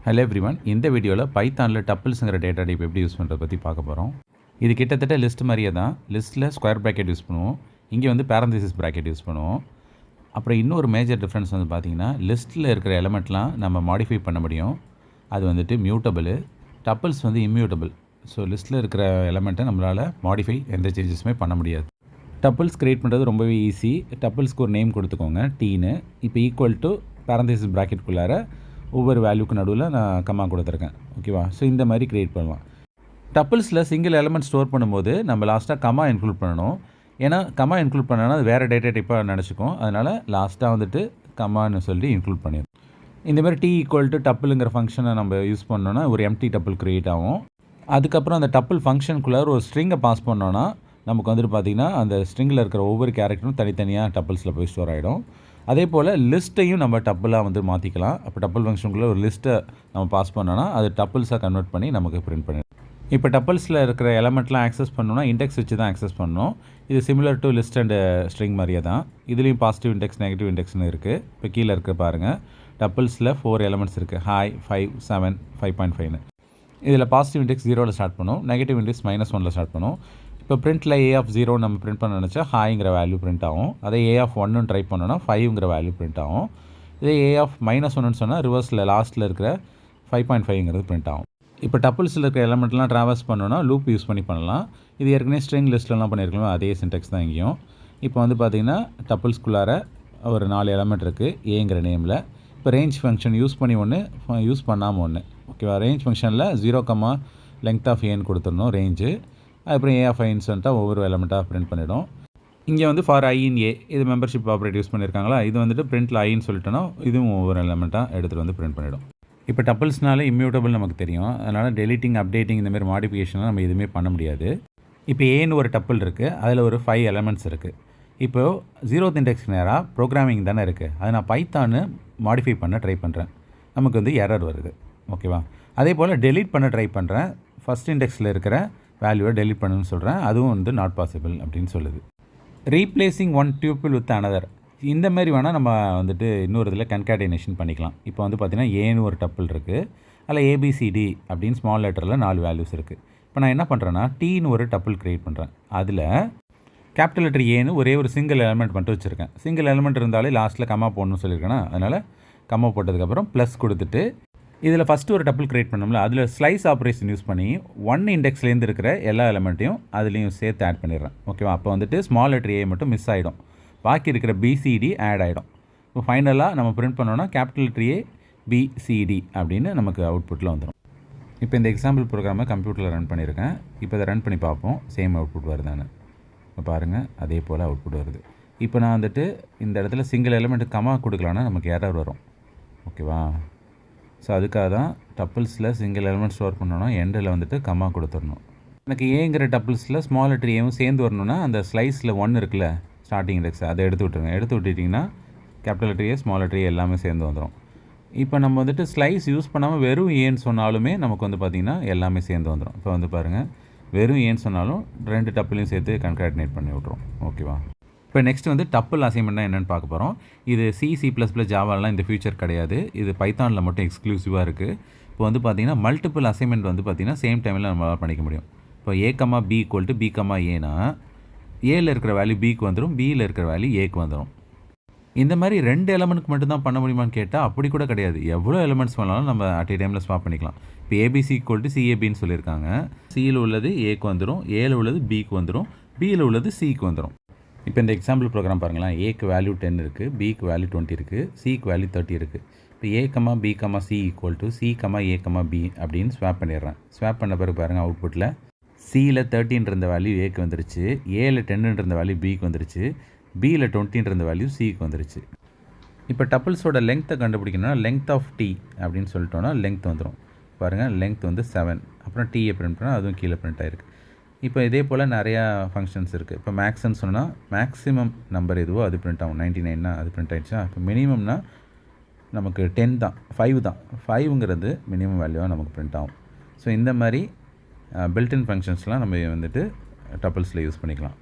Hello everyone, இந்த வீடியோவில் பைத்தானில் டப்பிள்ஸுங்கிற data type எப்படி யூஸ் பண்ணுறதை பற்றி பார்க்க போகிறோம். இது கிட்டத்தட்ட லிஸ்ட் மாதிரியே தான். லிஸ்ட்டில் ஸ்கொயர் ப்ராக்கெட் யூஸ் பண்ணுவோம், இங்கே வந்து பேரந்தசிஸ் ப்ராக்கெட் யூஸ் பண்ணுவோம். அப்புறம் இன்னொரு மேஜர் டிஃப்ரென்ஸ் வந்து பார்த்திங்கன்னா, லிஸ்ட்டில் இருக்கிற எலமெண்ட்லாம் நம்ம மாடிஃபை பண்ண முடியும். அது வந்துட்டு மியூட்டபிள். டப்பிள்ஸ் வந்து இம்மியூட்டபிள். ஸோ லிஸ்ட்டில் இருக்கிற எலமெண்ட்டை நம்மளால் மாடிஃபை எந்த சேஞ்சஸுமே பண்ண முடியாது. டப்பிள்ஸ் க்ரியேட் பண்ணுறது ரொம்பவே ஈஸி. டப்பிள்ஸ்க்கு ஒரு நேம் கொடுத்துக்கோங்க, டீன்னு. இப்போ ஈக்குவல் டு பேரந்தசிஸ் ப்ராக்கெட்டுக்குள்ளார ஒவ்வொரு வேல்யூக்கு நடுவில் நான் கம்மா கொடுத்துருக்கேன். ஓகேவா? ஸோ இந்த மாதிரி க்ரியேட் பண்ணலாம். டப்பிள்ஸில் சிங்கிள் எலமெண்ட் ஸ்டோர் பண்ணும்போது நம்ம லாஸ்ட்டாக கம்மா இன்க்ளூட் பண்ணணும். ஏன்னா கம்மா இன்க்ளூட் பண்ணனா அது வேறு டேட்டா டைப்பாக நினச்சிக்கும். அதனால் லாஸ்ட்டாக வந்துட்டு கம்மான்னு சொல்லி இன்க்ளூட் பண்ணிடும். இந்தமாதிரி டி ஈக்குவல் டு டப்பிளுங்கிற ஃபங்க்ஷனை நம்ம யூஸ் பண்ணோன்னா ஒரு எம்டி டப்பிள் க்ரியேட் ஆகும். அதுக்கப்புறம் அந்த டப்பிள் ஃபங்க்ஷனுக்குள்ளே ஒரு ஸ்ட்ரிங்கை பாஸ் பண்ணோன்னா நமக்கு வந்துட்டு பார்த்திங்கன்னா அந்த ஸ்ட்ரிங்கில் இருக்கிற ஒவ்வொரு கேரக்டரும் தனித்தனியாக டப்பிள்ஸில் போய் ஸ்டோர் ஆகிடும். அதே போல் லிஸ்ட்டையும் நம்ம டப்பிளாக வந்து மாற்றிக்கலாம். அப்போ டப்பிள் ஃபங்க்ஷனுக்குள்ளே ஒரு லிஸ்ட்டை நம்ம பாஸ் பண்ணோன்னா அது டப்பிள்ஸாக கன்வெர்ட் பண்ணி நமக்கு பிரிண்ட் பண்ணிடும். இப்போ டப்பிள்ஸில் இருக்கிற எலமெண்ட்லாம் ஆக்சஸ் பண்ணணும்னா இண்டெக்ஸ் வச்சு தான் ஆக்சஸ் பண்ணணும். இது similar to list and string மாதிரியே தான். இதுலேயும் பாசிட்டிவ் இண்டெக்ஸ், நெகட்டிவ் இண்டெக்ஸ்னு இருக்குது. இப்போ கீழே இருக்க பாருங்கள், டப்பிள்ஸில் 4 எலமெண்ட்ஸ் இருக்குது. ஹாய், 5, 7, 5.5ன்னு. இதில் பாசிட்டிவ் இண்டெக்ஸ் 0ல் ஸ்டார்ட் பண்ணும், நெகட்டிவ் இண்டெக்ஸ் -1ல் ஸ்டார்ட் பண்ணும். இப்போ பிரிண்ட்டில் A0 நம்ம பிரிண்ட் பண்ண நினச்சா ஹாய்ங்கிற வேல்யூ பிரிண்ட் ஆகும். அதே A1 ட்ரை பண்ணோன்னா 5ங்கிற வேல்யூ பிரிண்ட் ஆகும். இதே A-1ன்னு சொன்னால் ரிவர்ஸில் லாஸ்ட்டில் இருக்கிற 5.5ங்கிறது பிரிண்ட் ஆகும். இப்போ டப்பிள்ஸில் இருக்கிற எலமெண்ட்லாம் ட்ராவல்ஸ் பண்ணோன்னா லூப் யூஸ் பண்ணலாம். இது ஏற்கனவே ஸ்ட்ரிங் லிஸ்ட்லலாம் பண்ணியிருக்கலாம், அதே சின்டெக்ஸ் தான் இங்கேயும். இப்போ வந்து பார்த்திங்கன்னா டப்பிள்ஸ்குள்ளார ஒரு 4 எலமெண்ட் இருக்குது ஏங்கிற நேமில். இப்போ ரேஞ்ச் ஃபங்க்ஷன் யூஸ் பண்ணி ஒன்று, யூஸ் பண்ணாமல் ஒன்று. ஓகேவா? ரேஞ்ச் ஃபங்க்ஷனில் 0, லெங்த் ஆஃப் ஏன்னு கொடுத்துடணும் ரேஞ்சு. அப்புறம் A(i)ன்னு சொல்லிட்டா ஒவ்வொரு எலமெண்ட்டாக பிரிண்ட் பண்ணிவிடும். இங்கே வந்து ஃபார் i in A இது மெம்பர்ஷிப் ஆப்ரேட் யூஸ் பண்ணியிருக்காங்களா, இது வந்துட்டு பிரிண்ட்டில் ஐன்னு சொல்லிட்டோன்னா இதுவும் ஒவ்வொரு எலமெண்ட்டாக எடுத்துகிட்டு வந்து பிரிண்ட் பண்ணிவிடும். இப்போ டப்பிள்ஸ்னால இம்மியூட்டபிள் நமக்கு தெரியும். அதனால் டெலிட்டிங், அப்டேட்டிங் இந்தமாதிரி மாடிஃபிகேஷன்லாம் நம்ம எதுவுமே பண்ண முடியாது. இப்போ ஏன்னு ஒரு டப்பிள் இருக்குது, அதில் ஒரு 5 எலமெண்ட்ஸ் இருக்குது. இப்போது 0th இண்டெக்ஸ் நேராக ப்ரோக்ராமிங் தானே இருக்குது, அதை நான் பைத்தான்னு மாடிஃபை பண்ண ட்ரை பண்ணுறேன். நமக்கு வந்து எரர் வருது. ஓகேவா? அதே போல் டெலீட் பண்ண ட்ரை பண்ணுறேன். ஃபஸ்ட் இண்டெக்ஸில் இருக்கிற வேல்யூவை டெலிட் பண்ணணும்னு சொல்கிறேன், அதுவும் வந்து நாட் பாசிபிள் அப்படின்னு சொல்லுது. Replacing one tuple with another, இந்த மாதிரி வேணால் நம்ம வந்துட்டு இன்னொரு இதில் கன்கார்டினேஷன் பண்ணிக்கலாம். இப்போ வந்து பார்த்திங்கன்னா ஏன்னு ஒரு டப்பிள் இருக்குது, அதில் ABCD அப்படின்னு ஸ்மால் லெட்டரில் 4 வேல்யூஸ் இருக்குது. இப்போ நான் என்ன பண்ணுறேன்னா டீன்னு ஒரு டப்பிள் க்ரியேட் பண்ணுறேன். அதில் கேபிட்டல் லெட்டர் ஏன்னு ஒரே ஒரு சிங்கிள் எலமெண்ட் மட்டும் வச்சுருக்கேன். சிங்கிள் எலமெண்ட் இருந்தாலே லாஸ்ட்டில் கம்மா போடணும்னு சொல்லியிருக்கேன்னா, அதனால் கம்மா போட்டதுக்கப்புறம் ப்ளஸ் கொடுத்துட்டு இதில் ஃபஸ்ட்டு ஒரு டப்பிள் க்ரியேட் பண்ணோம்ல, அதில் ஸ்லைஸ் ஆப்ரேஷன் யூஸ் பண்ணி 1 இண்டெக்ஸ்லேருந்து இருக்கிற எல்லா எலமெண்ட்டையும் அதுலேயும் சேர்த்து ஆட் பண்ணிடுறேன். ஓகேவா? அப்போ வந்துட்டு ஸ்மால் லெட்டர் ஏ மட்டும் மிஸ் ஆகிடும், பாக்கி இருக்கிற BCD ஆட் ஆகிடும். இப்போ ஃபைனலாக நம்ம பிரிண்ட் பண்ணோன்னா கேபிட்டல் லெட்டர் A BCD அப்படின்னு நமக்கு அவுட்புட்டில் வந்துடும். இப்போ இந்த எக்ஸாம்பிள் ப்ரோக்ராமை கம்ப்யூட்டரில் ரன் பண்ணியிருக்கேன். இப்போ இதை ரன் பண்ணி பார்ப்போம் சேம் அவுட்புட் வருதான்னு. இப்போ பாருங்கள், அதே போல் அவுட்புட் வருது. இப்போ நான் வந்துட்டு இந்த இடத்துல சிங்கிள் எலமெண்ட்டு கம்மா கொடுக்கலான்னா நமக்கு எரர் வரும். ஓகேவா? ஸோ அதுக்காக தான் டப்பிள்ஸில் சிங்கிள் எலமெண்ட் ஸ்டோர் பண்ணோன்னா எண்டில் வந்துட்டு கம்மா கொடுத்துடணும். எனக்கு ஏங்கிற டப்பிள்ஸில் ஸ்மால் லெட்டர் ஏவும் சேர்ந்து வரணுன்னா அந்த ஸ்லைஸில் 1 இருக்குல்ல ஸ்டார்டிங் இண்டெக்ஸ், அதை எடுத்து விட்டுருங்க. எடுத்து விட்டுட்டிங்கன்னா capital letter A, small letter A எல்லாமே சேர்ந்து வந்துடும். இப்போ நம்ம வந்துட்டு ஸ்லைஸ் யூஸ் பண்ணாமல் வெறும் ஏன்னு சொன்னாலுமே நமக்கு வந்து பார்த்திங்கன்னா எல்லாமே சேர்ந்து வந்துடும். இப்போ வந்து பாருங்கள், வெறும் ஏன்னு சொன்னாலும் 2 டப்பிளையும் சேர்த்து கன்கார்டினேட் பண்ணி விட்ருவோம். ஓகேவா? இப்போ நெக்ஸ்ட் வந்து டப்பிள் அசைன்மெண்ட்னா என்னென்னு பார்க்க போகிறோம். இது C++, ஜாவாலாம் இந்த ஃபியூச்சர் கிடையாது, இது பைத்தானில் மட்டும் எக்ஸ்க்ளூசிவாக இருக்குது. இப்போ வந்து பார்த்திங்கன்னா மல்டிபிள் அசைன்மெண்ட் வந்து பார்த்திங்கன்னா சேம் டைமில் நம்மளால் பண்ணிக்க முடியும். இப்போ A, B, B, Aனா ஏல இருக்கிற வேல்யூ Bக்கு வந்துடும், Bயில் இருக்கிற வேல்யூ Aக்கு வந்துடும். இந்த மாதிரி 2 எலமெண்ட்க்கு மட்டும் தான் பண்ண முடியுமான்னு கேட்டால் அப்படி கூட கிடையாது. எவ்வளோ எலமெண்ட்ஸ் பண்ணாலும் நம்ம அட் ஏ டைமில் ஸ்வாப் பண்ணிக்கலாம். இப்போ ABC CABன்னு சொல்லியிருக்காங்க. Cயில் உள்ளது Aக்கு வந்துடும், ஏல உள்ளது Bக்கு வந்துடும், Bயில் உள்ளது Cக்கு வந்துடும். இப்போ இந்த எக்ஸாம்பிள் ப்ரோக்ராம் பாருங்களேன். ஏக்கு வேல்யூ 10 இருக்குது, Bக்கு வேல்யூ 20 இருக்குது, Cக்கு வேல்யூ 30 இருக்குது. இப்போ A, B, C equal to C, A, B அப்படின்னு ஸ்வாப் பண்ணிடுறேன். ஸ்வாப் பண்ண பிறகு பாருங்கள் அவுட்புட்டில் Cயில் 13 இருந்த வேல்யூ Aக்கு வந்துருச்சு, ஏல 10 இருந்த வேல்யூ Bக்கு வந்துருச்சு, Bயில் 20 இருந்த வேல்யூ Cக்கு வந்துருச்சு. இப்போ டப்பிள்ஸோட லெங்க்த்தை கண்டுபிடிக்கணும்னா லெங்த் ஆஃப் T அப்படின்னு சொல்லிட்டோன்னா லெங்த் வந்துடும். பாருங்கள், லெங்த் வந்து 7. அப்புறம் Tயை பிரிண்ட் பண்ணால் அதுவும் கீழே பிரிண்ட் ஆகிருக்கு. இப்போ இதே போல் நிறையா ஃபங்க்ஷன்ஸ் இருக்குது. இப்போ மேக்ஸ்ன்னு சொன்னால் மேக்ஸிமம் நம்பர் எதுவோ அது பிரிண்ட் ஆகும். 99னா அது பிரிண்ட் ஆகிடுச்சா. இப்போ மினிமம்னா நமக்கு 10 தான், 5 தான். 5ங்கிறது மினிமம் வேல்யூவாக நமக்கு பிரிண்ட் ஆகும். ஸோ இந்த மாதிரி பில்டின் ஃபங்க்ஷன்ஸ்லாம் நம்ம வந்துட்டு டப்பிள்ஸில் யூஸ் பண்ணிக்கலாம்.